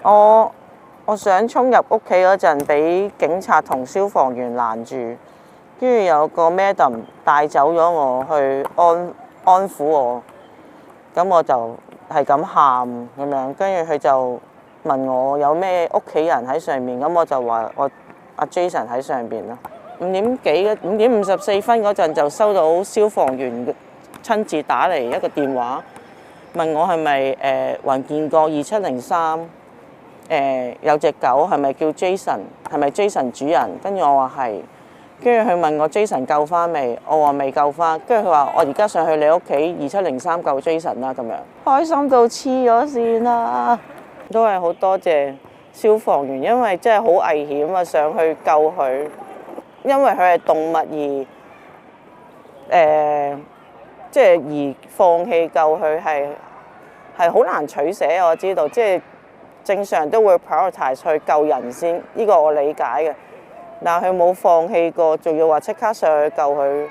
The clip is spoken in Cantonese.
我我想衝入屋企嗰陣，俾警察同消防員攔住，跟住有個 madam 帶走咗我去安撫我，咁我就係咁喊咁樣，跟住佢就問我有咩屋企人喺上面，咁我就話我阿 Jason 喺上邊咯。5點54分嗰陣就收到消防員親自打嚟一個電話，問我係咪雲建國2703有隻狗係咪叫 Jason， 係咪 Jason 主人？跟住我話係，跟住佢問我 Jason 救翻未？我話未救翻，跟住佢話我而家上去你屋企2703救 Jason 啦咁樣，開心到黐咗線啦！都係好多謝消防員，因為真係好危險啊，上去救佢，因為佢係動物即係而放棄救佢係好難取捨，我知道，即係正常都會 prioritize 去救人先，呢個我理解嘅，但係佢冇放棄過，仲要話即刻上去救佢。